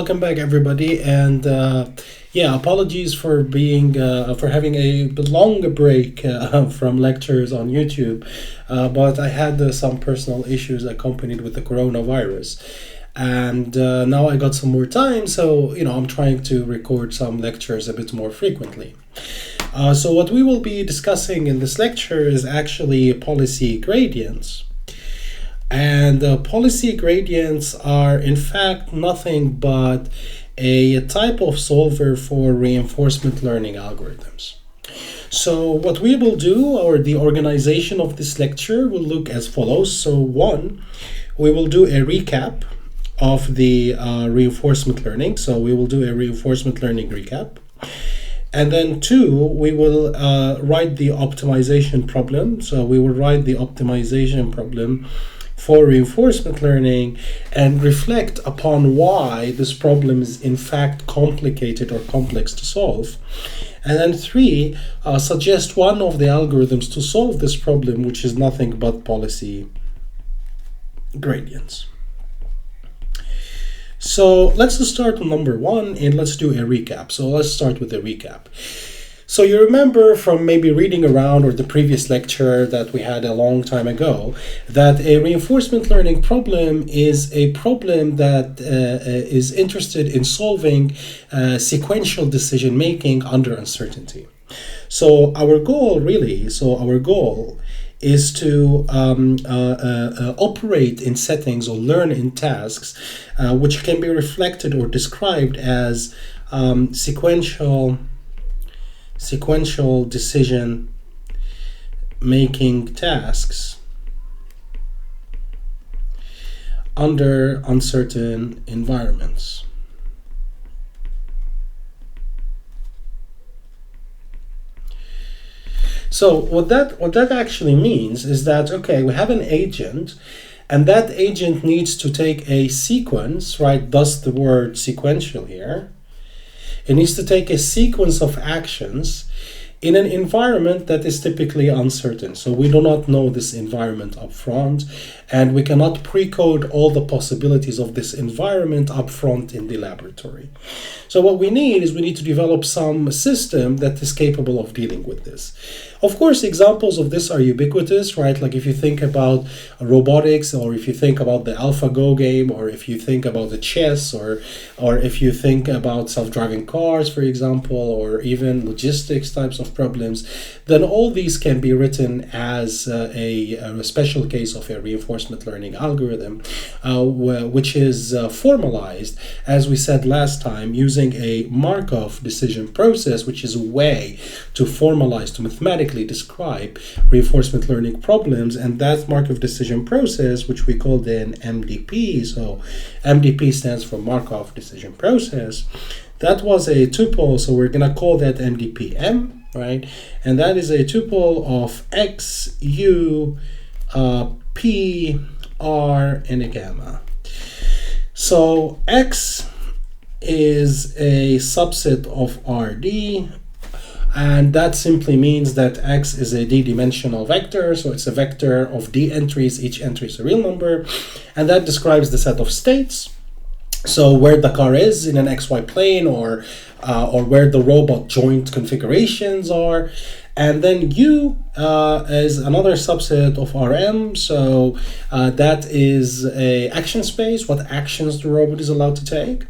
Welcome back, everybody, and yeah, apologies for being for having a long break from lectures on YouTube, but I had some personal issues accompanied with the coronavirus, and now I got some more time, so I'm trying to record some lectures a bit more frequently. So what we will be discussing in this lecture is actually policy gradients. And policy gradients are, in fact, nothing but a type of solver for reinforcement learning algorithms. So what we will do, or the organization of this lecture, will look as follows. So one, we will do a recap of the reinforcement learning. So we will do a reinforcement learning recap. And then two, we will write the optimization problem. So we will write the optimization problem for reinforcement learning and reflect upon why this problem is in fact complicated or complex to solve. And then three, suggest one of the algorithms to solve this problem, which is nothing but policy gradients. So let's just start with number one and let's do a recap. So let's start with a recap. So you remember from maybe reading around or the previous lecture that we had a long time ago that a reinforcement learning problem is a problem that is interested in solving sequential decision making under uncertainty. So our goal is to operate in settings or learn in tasks which can be reflected or described as sequential decision making tasks under uncertain environments. So what that actually means is that, okay, we have an agent and that agent needs to take a sequence, right? Thus the word sequential here. It needs to take a sequence of actions in an environment that is typically uncertain. So we do not know this environment up front, and we cannot pre-code all the possibilities of this environment up front in the laboratory. So what we need to develop some system that is capable of dealing with this. Of course, examples of this are ubiquitous, right? Like if you think about robotics, or if you think about the AlphaGo game, or if you think about the chess, or if you think about self-driving cars, for example, or even logistics types of problems, then all these can be written as a special case of a reinforcement learning algorithm, which is formalized, as we said last time, using a Markov decision process, which is a way to formalize, to mathematically describe reinforcement learning problems. And that Markov decision process, which we call then MDP, so MDP stands for Markov decision process, that was a tuple, so we're going to call that MDPM, right? And that is a tuple of X, U, P, R, and a gamma. So X is a subset of RD, and that simply means that X is a d-dimensional vector, so it's a vector of d entries, each entry is a real number, and that describes the set of states. So where the car is in an XY plane, or where the robot joint configurations are. And then U is another subset of RM, so that is a action space, what actions the robot is allowed to take.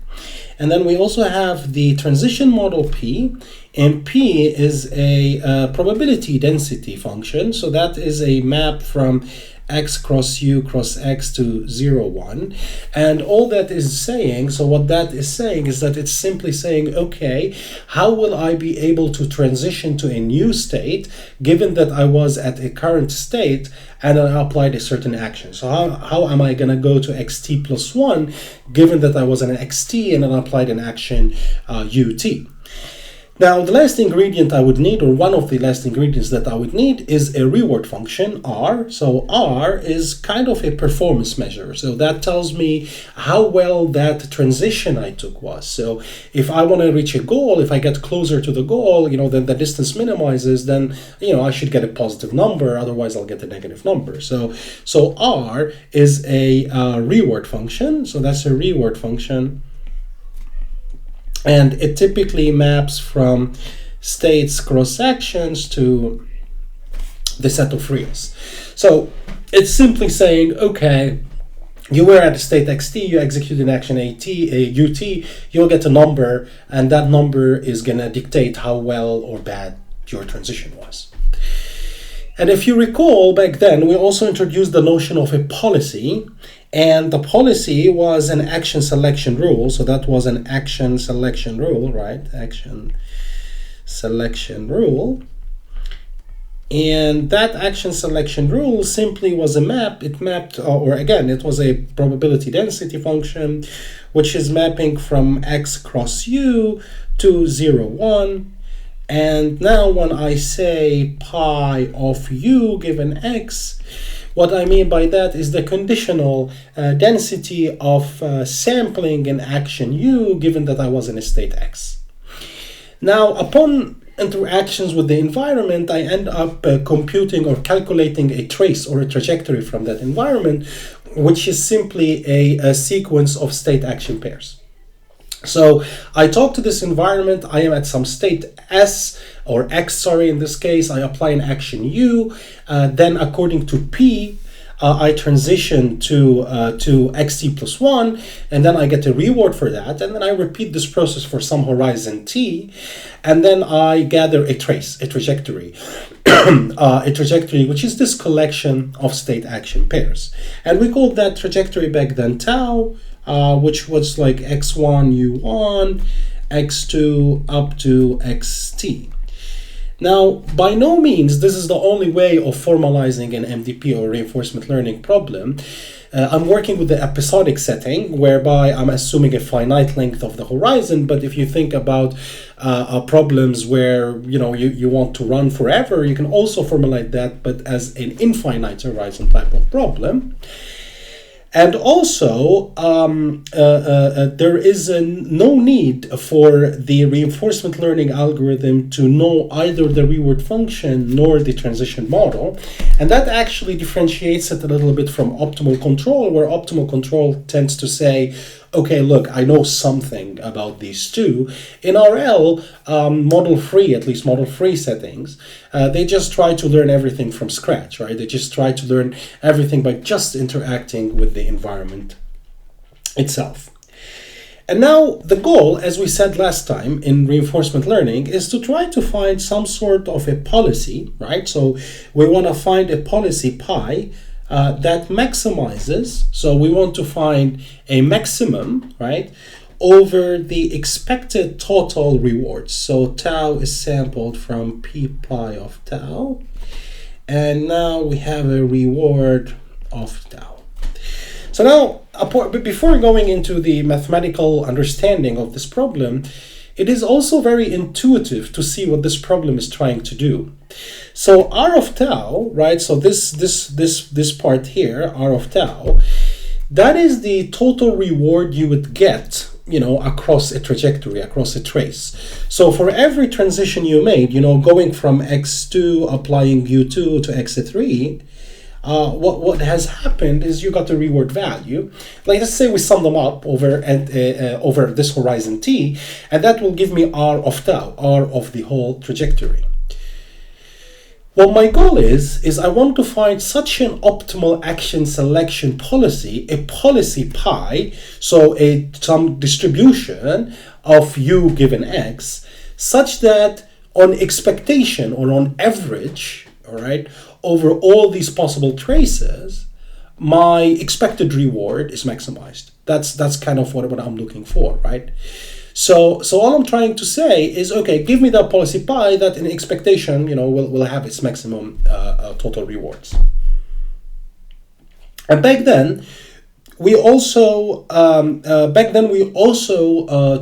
And then we also have the transition model P, and P is a probability density function, so that is a map from X cross U cross X to 0, 1. And all that is saying, so what that is saying is that it's simply saying, okay, how will I be able to transition to a new state given that I was at a current state and I applied a certain action? So how am I going to go to XT plus 1 given that I was in an XT and then I applied an action UT? Now, the last ingredient I would need, or one of the last ingredients that I would need, is a reward function, R. So R is kind of a performance measure. So that tells me how well that transition I took was. So if I want to reach a goal, if I get closer to the goal, then the distance minimizes, then, I should get a positive number. Otherwise, I'll get a negative number. So R is a reward function. So that's a reward function. And it typically maps from states cross sections to the set of reals. So it's simply saying, okay, you were at a state xt, you execute an action ut, you'll get a number, and that number is going to dictate how well or bad your transition was. And if you recall, back then, we also introduced the notion of a policy, and the policy was an action selection rule. So that was an action selection rule, right? Action selection rule. And that action selection rule simply was a map. It mapped, or again, it was a probability density function, which is mapping from x cross u to 0, 1. And now when I say pi of u given x, what I mean by that is the conditional density of sampling in action u, given that I was in a state x. Now, upon interactions with the environment, I end up computing or calculating a trace or a trajectory from that environment, which is simply a sequence of state action pairs. So I talk to this environment, I am at some state S or X, sorry, in this case, I apply an action U, then according to P, I transition to xt plus 1, and then I get a reward for that, and then I repeat this process for some horizon t, and then I gather a trace, a trajectory, a trajectory which is this collection of state action pairs. And we called that trajectory back then tau, which was like x1, u1, x2 up to xt. Now, by no means this is the only way of formalizing an MDP or reinforcement learning problem. I'm working with the episodic setting, whereby I'm assuming a finite length of the horizon. But if you think about problems where you want to run forever, you can also formulate that, but as an infinite horizon type of problem. And also, there is no need for the reinforcement learning algorithm to know either the reward function nor the transition model. And that actually differentiates it a little bit from optimal control, where optimal control tends to say, okay, look, I know something about these two. In RL, model-free, at least model-free settings, they just try to learn everything from scratch, right? They just try to learn everything by just interacting with the environment itself. And now the goal, as we said last time in reinforcement learning, is to try to find some sort of a policy, right? So we want to find a policy pi that maximizes, so we want to find a maximum, right, over the expected total rewards. So tau is sampled from p pi of tau, and now we have a reward of tau. So now, before going into the mathematical understanding of this problem, it is also very intuitive to see what this problem is trying to do. So r of tau, right? So this part here, r of tau, that is the total reward you would get, across a trajectory, across a trace. So for every transition you made, going from x2, applying u2 to x3, what has happened is you got a reward value. Like, let's say we sum them up over this horizon t, and that will give me r of tau, r of the whole trajectory. What my goal is I want to find such an optimal action selection policy, a policy pi, so some distribution of u given x, such that on expectation or on average, all right, over all these possible traces, my expected reward is maximized. That's kind of what I'm looking for, right? So all I'm trying to say is, okay, give me that policy pi that in expectation, will have its maximum total rewards. And back then, we also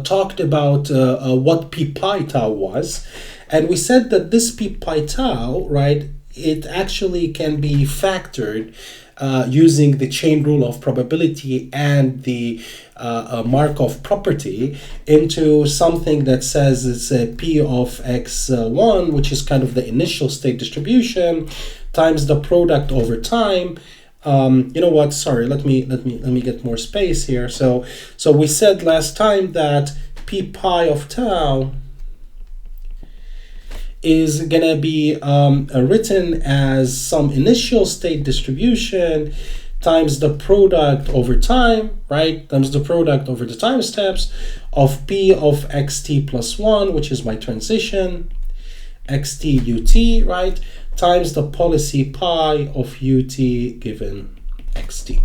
talked about what p pi tau was, and we said that this p pi tau, right, it actually can be factored using the chain rule of probability and the Markov property into something that says it's a p of x1, which is kind of the initial state distribution, times the product over time. You know what? Sorry, let me get more space here. So we said last time that p pi of tau is gonna be written as some initial state distribution times the product over time, right? Times the product over the time steps of p of xt plus 1, which is my transition, xt ut, right? Times the policy pi of ut given xt.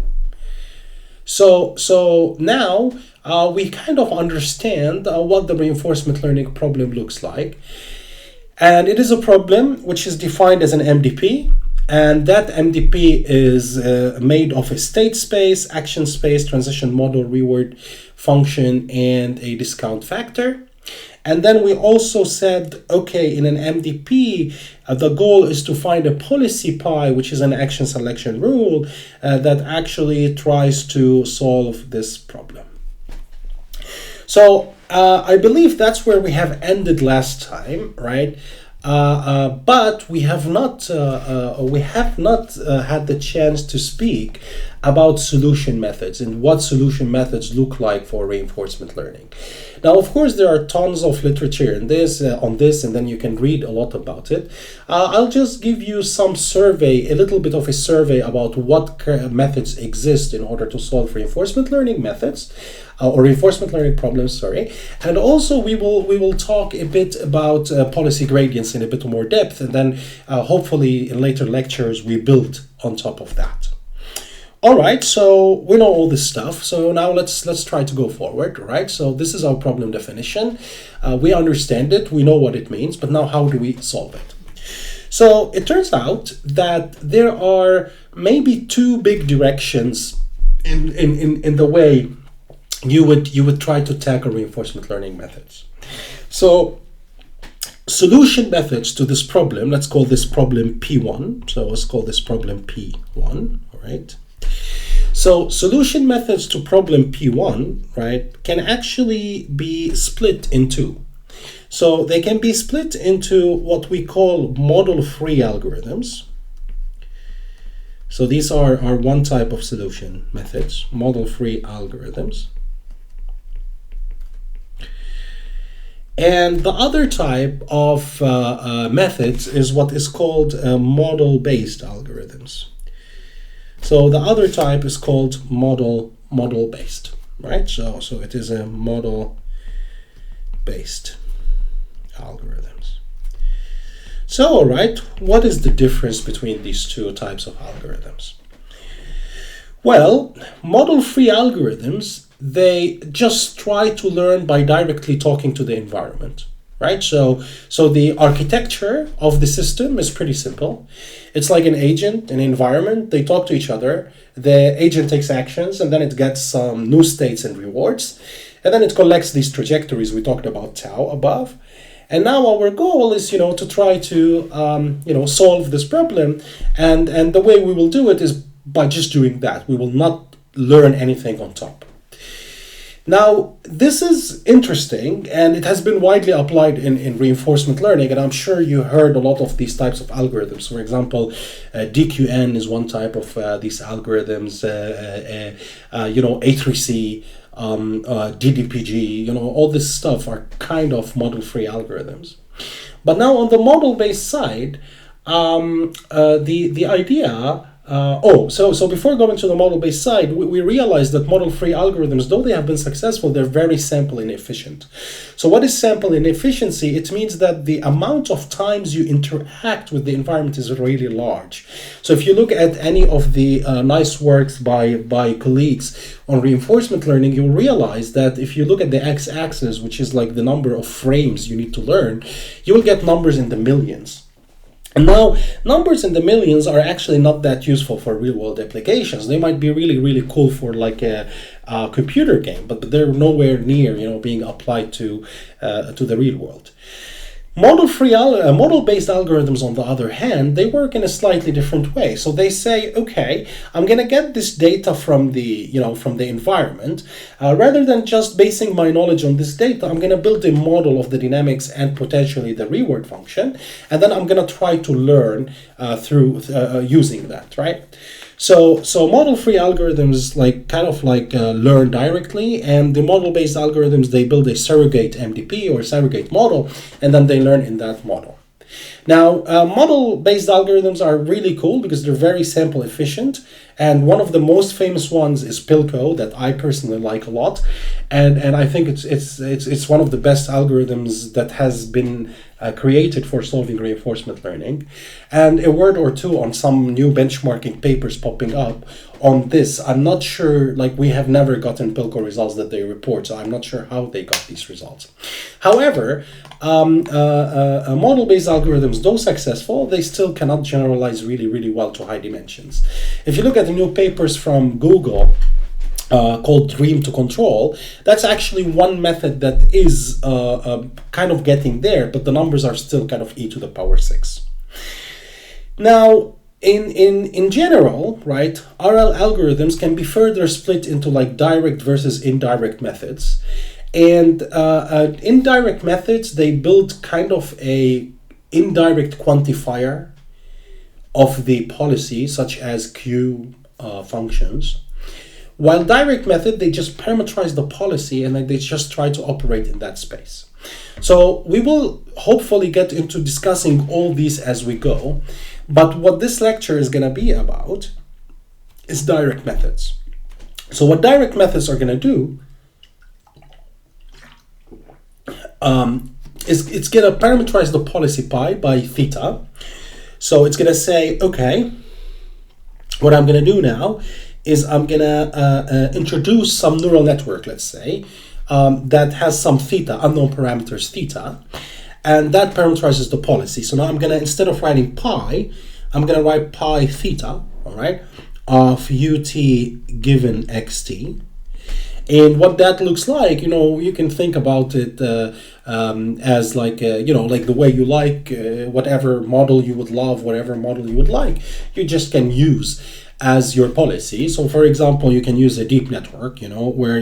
So now we kind of understand what the reinforcement learning problem looks like. And it is a problem which is defined as an MDP. And that MDP is made of a state space, action space, transition model, reward function, and a discount factor. And then we also said, okay, in an MDP, the goal is to find a policy pi, which is an action selection rule that actually tries to solve this problem. So I believe that's where we have ended last time, right? But we have not had the chance to speak about solution methods and what solution methods look like for reinforcement learning. Now, of course, there are tons of literature in this on this, and then you can read a lot about it. I'll just give you some survey, a little bit of a survey about what methods exist in order to solve reinforcement learning methods. Or reinforcement learning problems, sorry. And also we will talk a bit about policy gradients in a bit more depth, and then hopefully in later lectures we build on top of that. All right, so we know all this stuff. So now let's try to go forward, right? So this is our problem definition. We understand it, we know what it means, but now how do we solve it? So it turns out that there are maybe two big directions in the way you would try to tackle reinforcement learning methods. So solution methods to this problem, let's call this problem P1. So let's call this problem P1, all right? So solution methods to problem P1, right, can actually be split in two. So they can be split into what we call model-free algorithms. So these are one type of solution methods, model-free algorithms. And the other type of methods is what is called model-based algorithms. So the other type is called model-based, right? So it is a model-based algorithms. So, all right, what is the difference between these two types of algorithms? Well, model-free algorithms, they just try to learn by directly talking to the environment, right? So the architecture of the system is pretty simple. It's like an agent, an environment, they talk to each other, the agent takes actions, and then it gets some new states and rewards, and then it collects these trajectories we talked about tau above. And now our goal is, to try to, solve this problem, and the way we will do it is by just doing that. We will not learn anything on top. Now, this is interesting, and it has been widely applied in reinforcement learning, and I'm sure you heard a lot of these types of algorithms. For example, DQN is one type of these algorithms, A3C, DDPG, all this stuff are kind of model-free algorithms. But now on the model-based side, the idea so before going to the model-based side, we realized that model-free algorithms, though they have been successful, they're very sample inefficient. So what is sample inefficiency? It means that the amount of times you interact with the environment is really large. So if you look at any of the nice works by colleagues on reinforcement learning, you'll realize that if you look at the x-axis, which is like the number of frames you need to learn, you will get numbers in the millions. And now, numbers in the millions are actually not that useful for real-world applications. They might be really, really cool for like a computer game, but they're nowhere near, being applied to the real world. Model-based algorithms, on the other hand, they work in a slightly different way. So they say, okay, I'm going to get this data from the environment. Rather than just basing my knowledge on this data, I'm going to build a model of the dynamics and potentially the reward function, and then I'm going to try to learn through using that, right? So model-free algorithms learn directly, and the model-based algorithms, they build a surrogate MDP or surrogate model, and then they learn in that model. Now, model-based algorithms are really cool because they're very sample efficient, and one of the most famous ones is Pilco that I personally like a lot, and I think it's one of the best algorithms that has been created for solving reinforcement learning. And a word or two on some new benchmarking papers popping up on this. I'm not sure, like, we have never gotten Pilco results that they report, so I'm not sure how they got these results. However, model-based algorithms, though successful, they still cannot generalize really well to high dimensions. If you look at the new papers from Google, called Dream to Control, that's actually one method that is kind of getting there, but the numbers are still kind of e to the power 6. Now, in general, right, RL algorithms can be further split into like direct versus indirect methods. And indirect methods, they build kind of a indirect quantifier of the policy, such as Q functions. While direct method, they just parameterize the policy and then they just try to operate in that space. So we will hopefully get into discussing all these as we go. But what this lecture is going to be about is direct methods. So what direct methods are going to do is it's going to parameterize the policy pi by theta. So it's going to say, okay, what I'm going to do now is I'm going to introduce some neural network, let's say, that has some theta, unknown parameters theta, and that parameterizes the policy. So now I'm going to, instead of writing pi, I'm going to write pi theta, all right, of ut given xt. And what that looks like, you can think about it as like, like the way you like, whatever model you would love, whatever model you would like, you just can use as your policy. So for example, you can use a deep network, where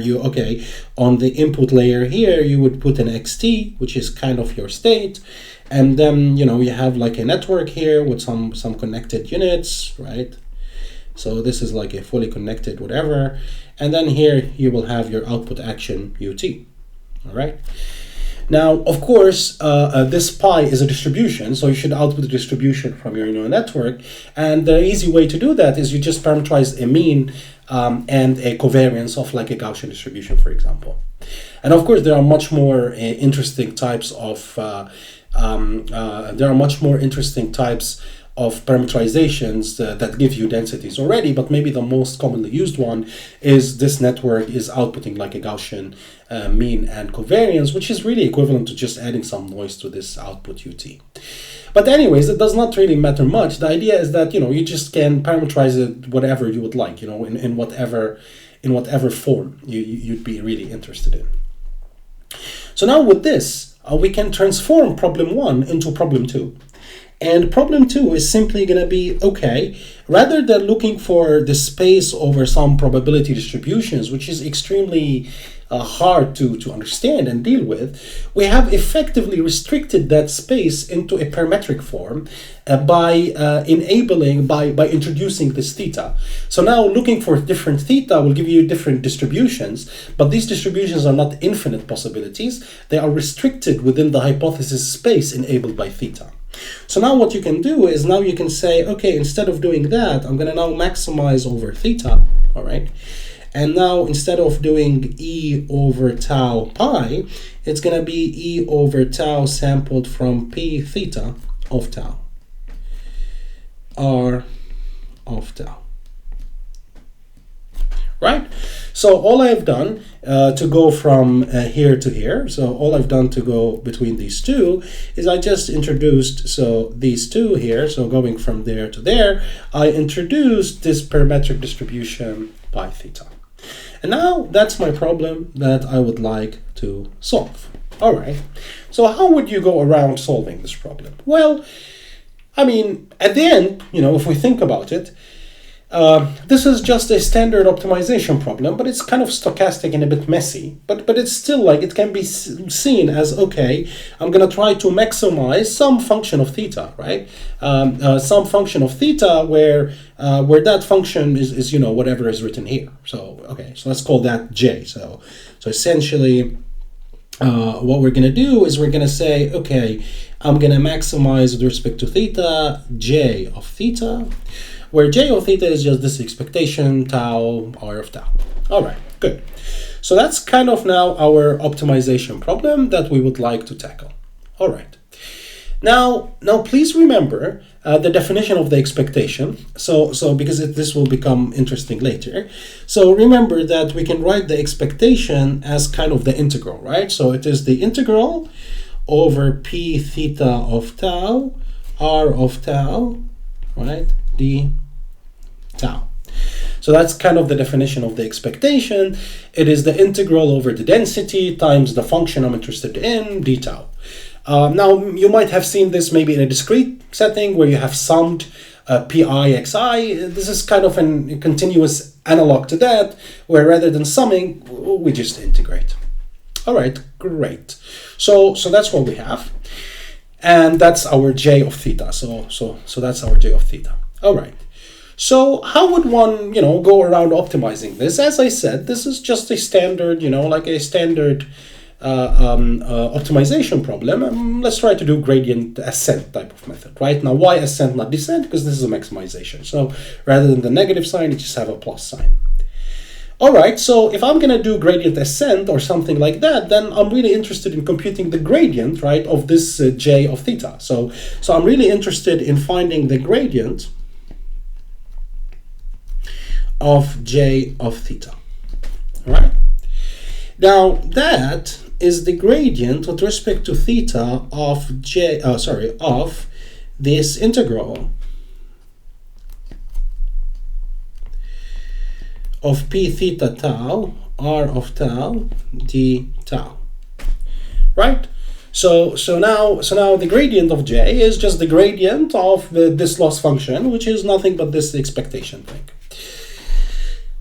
on the input layer here, you would put an xt, which is kind of your state. And then, you have like a network here with some connected units, right? So this is like a fully connected whatever. And then here you will have your output action ut, all right? Now, of course, this pi is a distribution, so you should output the distribution from your neural network. And the easy way to do that is you just parameterize a mean and a covariance of like a Gaussian distribution, for example. And of course, there are much more interesting types of parameterizations that give you densities already, but maybe the most commonly used one is this network is outputting like a Gaussian mean and covariance, which is really equivalent to just adding some noise to this output ut. But anyways, it does not really matter much. The idea is that you just can parameterize it whatever you would like, in whatever form you'd be really interested in. So now with this, we can transform problem 1 into problem 2. And problem 2 is simply going to be, okay, rather than looking for the space over some probability distributions, which is extremely hard to understand and deal with, we have effectively restricted that space into a parametric form by introducing this theta. So now looking for different theta will give you different distributions, but these distributions are not infinite possibilities. They are restricted within the hypothesis space enabled by theta. So now what you can do is now you can say, okay, instead of doing that, I'm going to now maximize over theta, all right? And now instead of doing E over tau pi, it's going to be E over tau sampled from P theta of tau, R of tau. Right? So all I've done to go from here to here, so all I've done to go between these two is I just introduced, so these two here, so going from there to there, I introduced this parametric distribution pi theta. And now that's my problem that I would like to solve. All right, so how would you go around solving this problem? Well, I mean, at the end, if we think about it, This is just a standard optimization problem, but it's kind of stochastic and a bit messy. But it's still like it can be seen as, okay, I'm going to try to maximize some function of theta, right? Some function of theta where that function is whatever is written here. So okay, so let's call that j. So essentially, what we're going to do is we're going to say, okay, I'm going to maximize with respect to theta j of theta, where j of theta is just this expectation, tau, r of tau. All right, good. So that's kind of now our optimization problem that we would like to tackle. All right. Now please remember the definition of the expectation. So because this will become interesting later. So remember that we can write the expectation as kind of the integral, right? So it is the integral over p theta of tau, r of tau, right? D tau. So that's kind of the definition of the expectation. It is the integral over the density times the function I'm interested in, d tau. Now, you might have seen this maybe in a discrete setting where you have summed pi xi. This is kind of a continuous analog to that, where rather than summing, we just integrate. All right, great. So that's what we have. And that's our j of theta. So that's our j of theta. All right. So how would one, go around optimizing this? As I said, this is just a standard, like a standard optimization problem. Let's try to do gradient ascent type of method, right? Now, why ascent, not descent? Because this is a maximization. So rather than the negative sign, you just have a plus sign. All right, so if I'm going to do gradient ascent or something like that, then I'm really interested in computing the gradient, right, of this j of theta. So I'm really interested in finding the gradient of j of theta. All right. Now that is the gradient with respect to theta of of this integral of p theta tau, r of tau, d tau. Right? So now the gradient of j is just the gradient of this loss function, which is nothing but this expectation thing.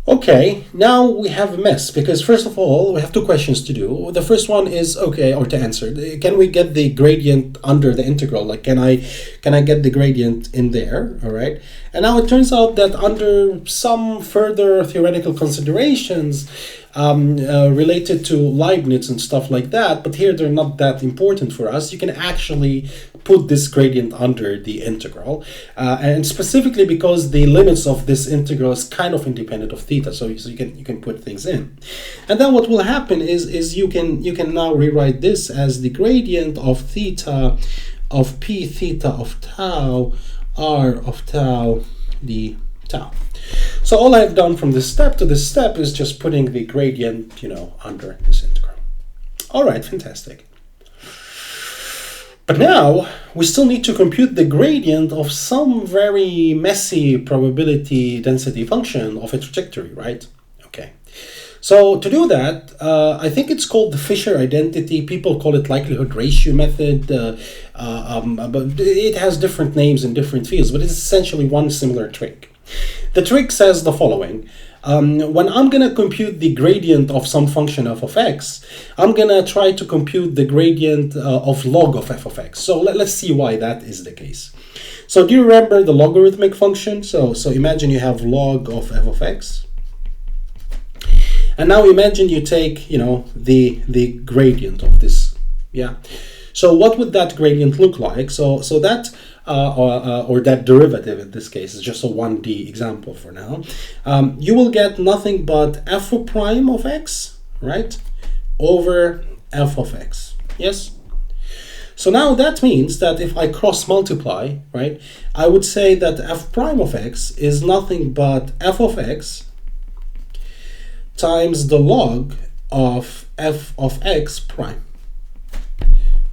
Okay, now we have a mess, because first of all, we have two questions to do. The first one is, okay, or to answer, can we get the gradient under the integral? Like, can I get the gradient in there, all right? And now it turns out that under some further theoretical considerations related to Leibniz and stuff like that, but here they're not that important for us, you can actually put this gradient under the integral, and specifically because the limits of this integral is kind of independent of theta, so you can put things in. And then what will happen is you can now rewrite this as the gradient of theta of p theta of tau, r of tau, d tau. So all I've done from this step to this step is just putting the gradient, under this integral. All right, fantastic. But now we still need to compute the gradient of some very messy probability density function of a trajectory, right? Okay. So to do that, I think it's called the Fisher identity. People call it likelihood ratio method, but it has different names in different fields, but it's essentially one similar trick. The trick says the following. When I'm going to compute the gradient of some function f of x, I'm going to try to compute the gradient of log of f of x. So let's see why that is the case. So do you remember the logarithmic function? So imagine you have log of f of x. And now imagine you take, the gradient of this. Yeah. So what would that gradient look like? So that or that derivative in this case is just a 1D example for now. You will get nothing but f prime of x, right, over f of x. Yes. So now that means that if I cross multiply, right, I would say that f prime of x is nothing but f of x times the log of f of x prime,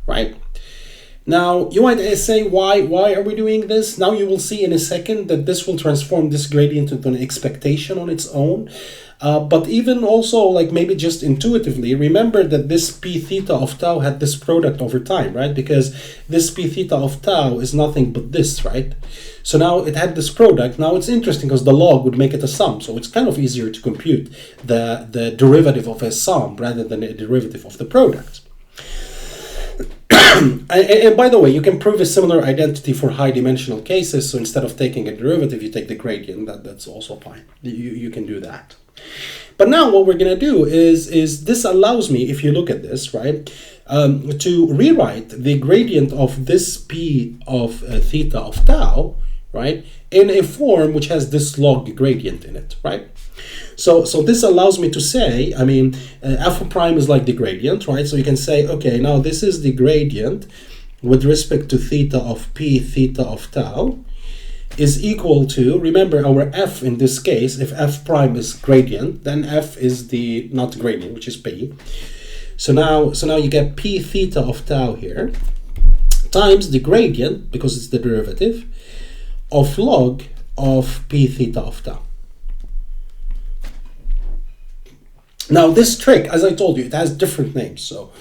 right? Now, you might say, why are we doing this? Now you will see in a second that this will transform this gradient into an expectation on its own. But even also, like maybe just intuitively, remember that this p theta of tau had this product over time, right? Because this p theta of tau is nothing but this, right? So now it had this product. Now it's interesting because the log would make it a sum. So it's kind of easier to compute the derivative of a sum rather than a derivative of the product. And by the way, you can prove a similar identity for high dimensional cases. So instead of taking a derivative, you take the gradient. That's also fine. You can do that. But now what we're going to do is this allows me, if you look at this, right, to rewrite the gradient of this p of theta of tau, right, in a form which has this log gradient in it, right? So this allows me to say, I mean, f prime is like the gradient, right? So you can say, okay, now this is the gradient with respect to theta of p theta of tau is equal to, remember our f in this case, if f prime is gradient, then f is the not gradient, which is p. So now you get p theta of tau here times the gradient, because it's the derivative, of log of p theta of tau. Now this trick, as I told you, it has different names. So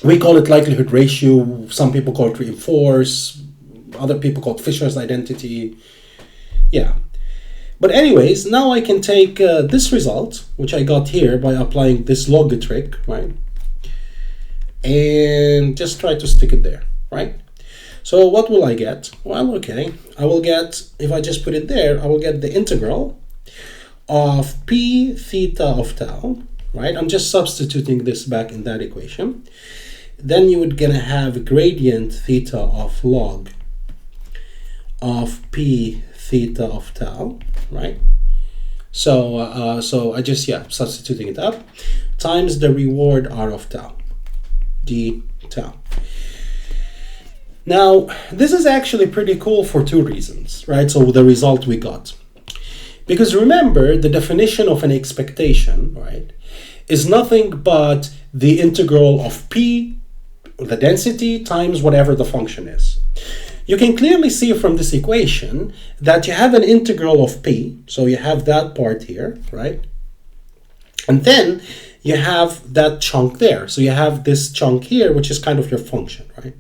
we call it likelihood ratio, some people call it reinforce, other people call it Fisher's identity. Yeah. But anyways, now I can take this result, which I got here by applying this log trick, right? And just try to stick it there, right? So what will I get? Well, okay, I will get, if I just put it there, I will get the integral of p theta of tau, right? I'm just substituting this back in that equation. Then you would gonna have gradient theta of log of p theta of tau, right? So so I just, yeah, substituting it up, times the reward r of tau, d tau. Now, this is actually pretty cool for two reasons, right? So the result we got. Because remember, the definition of an expectation, right, is nothing but the integral of p, the density, times whatever the function is. You can clearly see from this equation that you have an integral of p, so you have that part here, right? And then you have that chunk there. So you have this chunk here, which is kind of your function, right?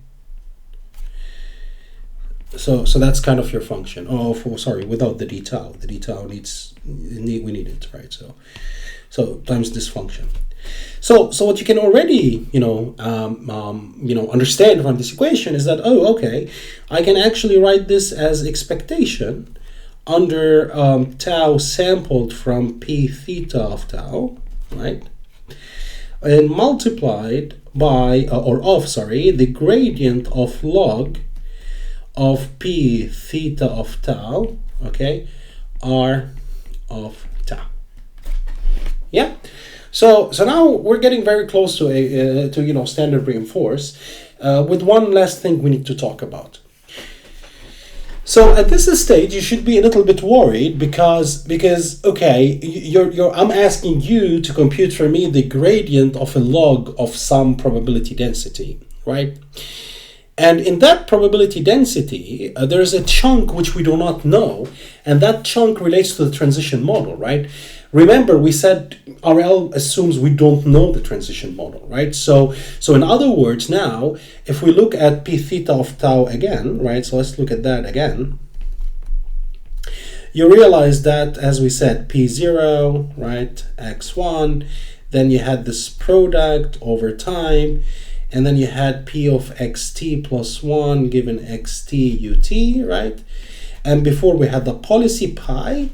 So that's kind of your function. Oh, sorry, without the d tau. The d tau we need it, right? So times this function. So what you can already understand from this equation is that, oh, okay, I can actually write this as expectation under tau sampled from p theta of tau, right? And multiplied by the gradient of log of p theta of tau, okay, r of tau. Yeah. So now we're getting very close to standard reinforce, with one last thing we need to talk about. So at this stage, you should be a little bit worried because okay, I'm asking you to compute for me the gradient of a log of some probability density, right? And in that probability density, there is a chunk which we do not know, and that chunk relates to the transition model, right? Remember, we said RL assumes we don't know the transition model, right? So in other words, now, if we look at p theta of tau again, right? So let's look at that again. You realize that, as we said, p0, right, x1, then you had this product over time, and then you had p of xt plus 1 given xt ut, right? And before we had the policy pi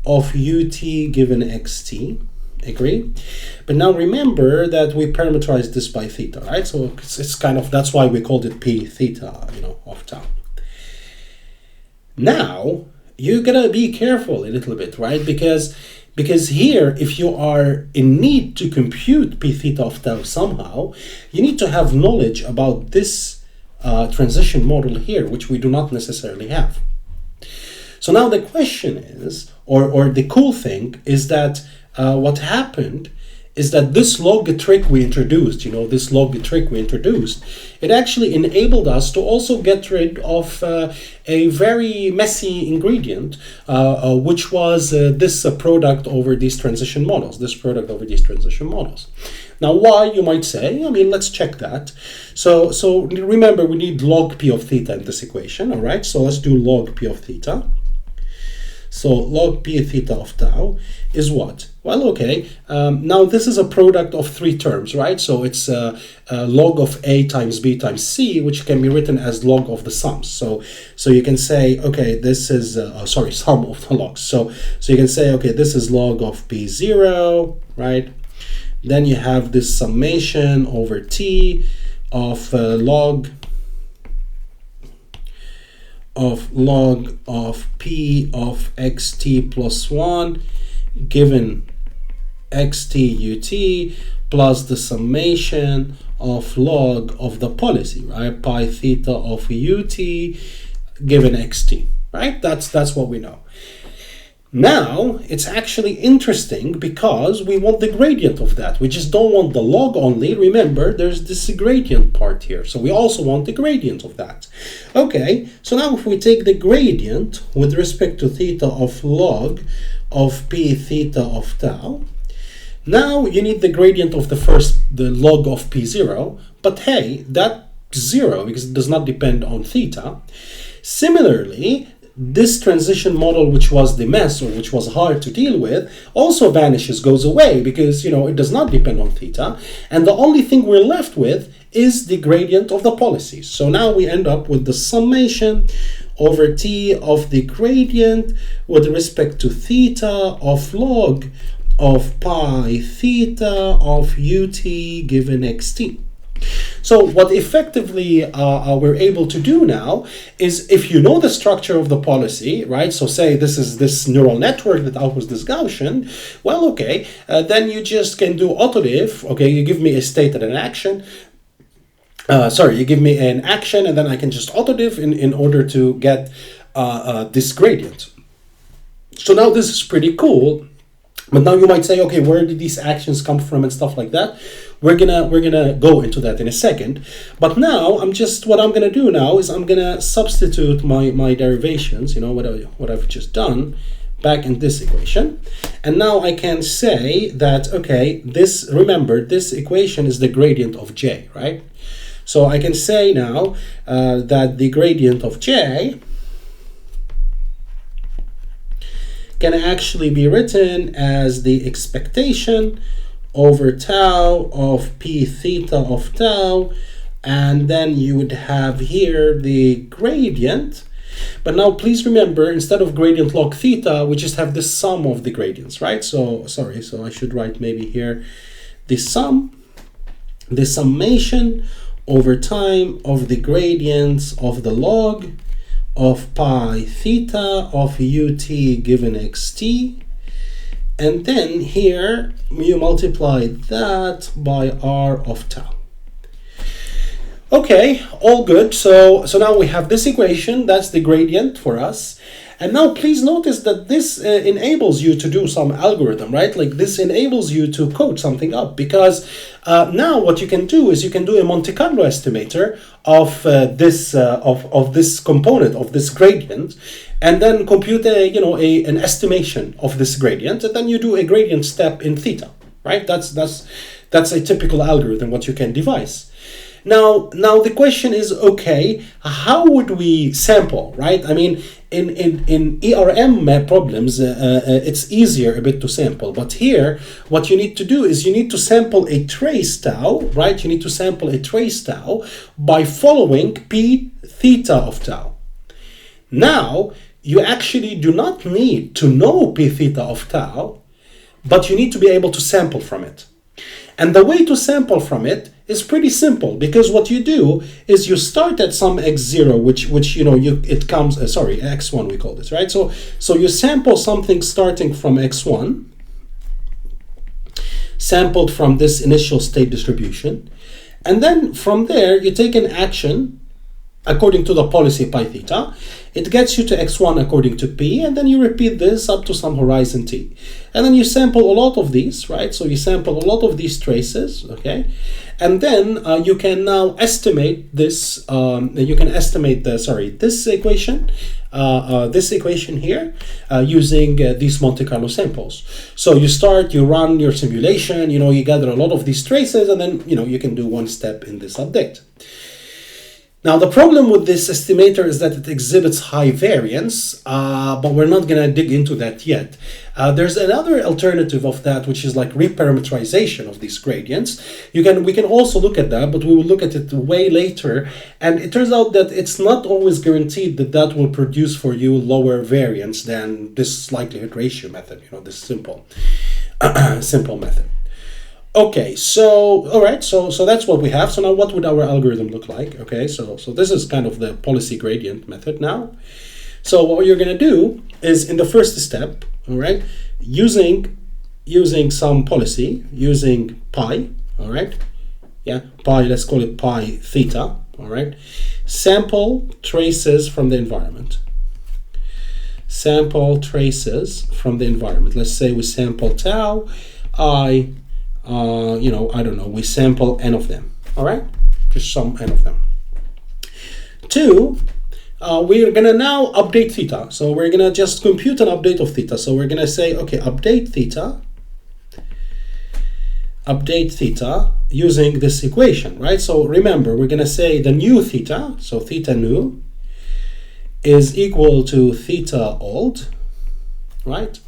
of ut given xt, agree? But now remember that we parameterized this by theta, right? So it's kind of, that's why we called it p theta, of tau. Now, you gotta be careful a little bit, right? Because here, if you are in need to compute p theta of tau somehow, you need to have knowledge about this transition model here, which we do not necessarily have. So now the question is, or the cool thing is that what happened is that this log trick we introduced, it actually enabled us to also get rid of a very messy ingredient, which was this product over these transition models, Now, why, you might say? I mean, let's check that. So remember, we need log p of theta in this equation, all right? So let's do log p of theta. So log p theta of tau is what? Well, okay, now this is a product of three terms, right? So it's log of a times b times c, which can be written as log of the sums. So you can say, okay, this is, sum of the logs. So you can say, okay, this is log of p0, right? Then you have this summation over t of log of p of xt plus 1 given xt ut plus the summation of log of the policy, right? Pi theta of ut given xt, right? That's what we know. Now, it's actually interesting because we want the gradient of that. We just don't want the log only. Remember, there's this gradient part here. So we also want the gradient of that. Okay, so now if we take the gradient with respect to theta of log of p theta of tau, now you need the gradient of the log of p0, but hey, that's 0 because it does not depend on theta. Similarly, this transition model, which was the mess or which was hard to deal with, also vanishes, goes away because, it does not depend on theta. And the only thing we're left with is the gradient of the policies. So now we end up with the summation over t of the gradient with respect to theta of log of pi theta of ut given xt. So what effectively we're able to do now is, if you know the structure of the policy, right? So say this is this neural network that outputs this Gaussian, well, okay, then you just can do autodiff. Okay, you give me a state and an action. You give me an action, and then I can just autodiff in order to get this gradient. So now this is pretty cool. But now you might say, okay, where did these actions come from and stuff like that? We're gonna go into that in a second. But now what I'm gonna do now is I'm gonna substitute my derivations, what I've just done, back in this equation. And now I can say that, okay, remember, this equation is the gradient of j, right? So I can say now that the gradient of j can actually be written as the expectation over tau of p theta of tau, and then you would have here the gradient. But now please remember, instead of gradient log theta, we just have the sum of the gradients, right? So I should write maybe here the summation over time of the gradients of the log of pi theta of ut given xt, and then here you multiply that by r of tau. Okay, all good. So now we have this equation, that's the gradient for us. And now please notice that this enables you to do some algorithm, right? Like this enables you to code something up, because now what you can do is you can do a Monte Carlo estimator of this component of this gradient, and then compute an estimation of this gradient, and then you do a gradient step in theta, right? That's a typical algorithm what you can devise. Now the question is, okay, how would we sample, right? I mean, in ERM problems, it's easier a bit to sample. But here, what you need to do is you need to sample a trace tau, right? You need to sample a trace tau by following p theta of tau. Now, you actually do not need to know p theta of tau, but you need to be able to sample from it. And the way to sample from it is pretty simple, because what you do is you start at some x0, which x1 we call this, right? So you sample something starting from x1, sampled from this initial state distribution, and then from there you take an action according to the policy pi theta. It gets you to x1 according to p, and then you repeat this up to some horizon t. And then you sample a lot of these, right? So you sample a lot of these traces, okay? And then you can now estimate this, this equation here using these Monte Carlo samples. So you start, you run your simulation, you gather a lot of these traces, and then, you can do one step in this update. Now, the problem with this estimator is that it exhibits high variance, but we're not going to dig into that yet. There's another alternative of that, which is like reparameterization of these gradients. We can also look at that, but we will look at it way later. And it turns out that it's not always guaranteed that that will produce for you lower variance than this likelihood ratio method, this simple method. Okay, so all right, so that's what we have. So now what would our algorithm look like? Okay, so this is kind of the policy gradient method now. So what you're going to do is in the first step, all right, using some policy, using pi, all right, pi, let's call it pi theta, all right, sample traces from the environment. Sample traces from the environment. Let's say we sample tau, I don't know, we sample n of them, all right? Just some n of them. 2, we're gonna now update theta. So we're gonna just compute an update of theta. So we're gonna say, okay, update theta using this equation, right? So remember, we're gonna say the new theta, so theta new, is equal to theta old, right?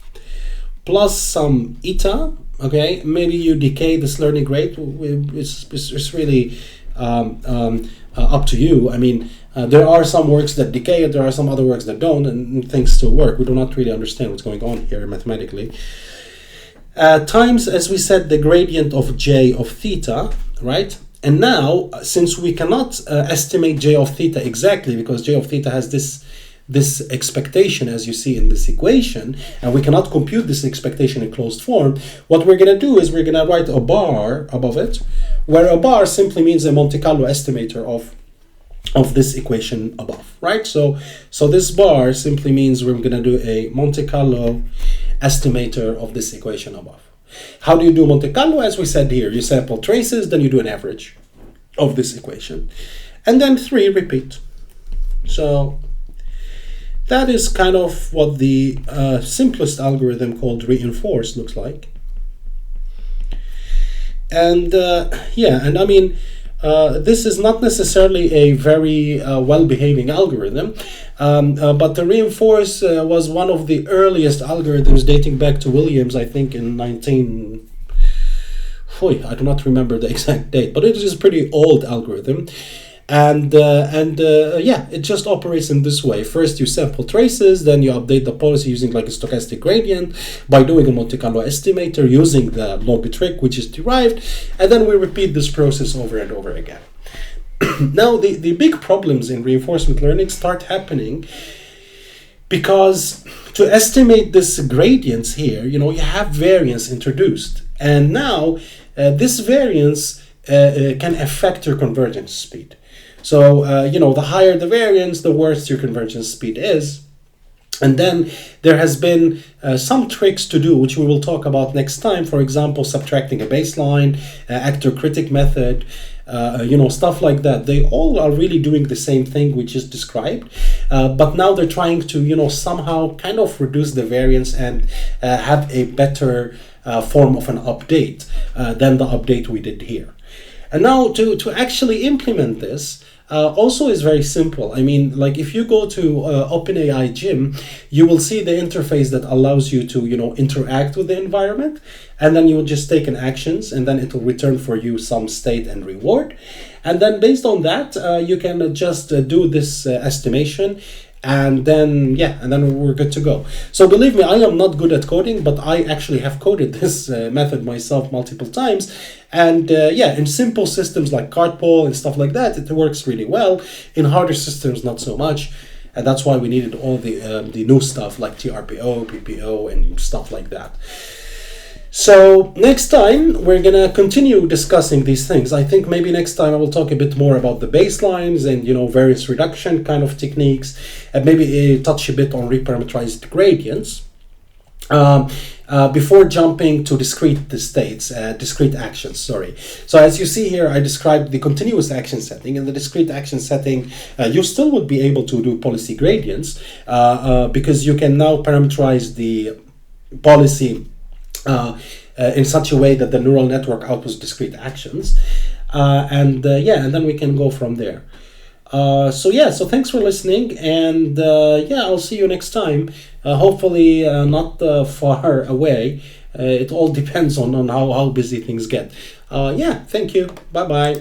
Plus some eta. Okay, maybe you decay this learning rate. It's really up to you. I mean, there are some works that decay it, there are some other works that don't, and things still work. We do not really understand what's going on here mathematically. Times, as we said, the gradient of j of theta, right? And now, since we cannot estimate j of theta exactly, because j of theta has this expectation, as you see in this equation, and we cannot compute this expectation in closed form, what we're going to do is we're going to write a bar above it, where a bar simply means a Monte Carlo estimator of this equation above, right? So this bar simply means we're going to do a Monte Carlo estimator of this equation above. How do you do Monte Carlo? As we said here, you sample traces, then you do an average of this equation. And then 3, repeat. So that is kind of what the simplest algorithm called reinforce looks like. And and I mean, this is not necessarily a very well-behaving algorithm, but the reinforce was one of the earliest algorithms dating back to Williams, I think in I do not remember the exact date, but it is a pretty old algorithm. And it just operates in this way. First you sample traces, then you update the policy using like a stochastic gradient by doing a Monte Carlo estimator using the log trick, which is derived, and then we repeat this process over and over again. Now the big problems in reinforcement learning start happening because to estimate this gradients here, you have variance introduced, and now this variance can affect your convergence speed. So, the higher the variance, the worse your convergence speed is. And then there has been some tricks to do, which we will talk about next time. For example, subtracting a baseline, actor critic method, stuff like that. They all are really doing the same thing we just described. But now they're trying to, somehow kind of reduce the variance and have a better form of an update than the update we did here. And now to actually implement this also is very simple. I mean, like if you go to OpenAI Gym, you will see the interface that allows you to, interact with the environment, and then you will just take an actions, and then it will return for you some state and reward. And then based on that, you can just do this estimation. And then we're good to go. So believe me, I am not good at coding, but I actually have coded this method myself multiple times. And in simple systems like Cartpole and stuff like that, it works really well. In harder systems, not so much. And that's why we needed all the new stuff like TRPO, PPO, and stuff like that. So next time we're gonna continue discussing these things. I think maybe next time I will talk a bit more about the baselines and variance reduction kind of techniques, and maybe touch a bit on reparameterized gradients. Before jumping to discrete states, discrete actions, sorry. So as you see here, I described the continuous action setting. In the discrete action setting, you still would be able to do policy gradients because you can now parameterize the policy in such a way that the neural network outputs discrete actions. And then we can go from there. So thanks for listening, and I'll see you next time. Hopefully not far away. It all depends on how busy things get. Thank you. Bye bye.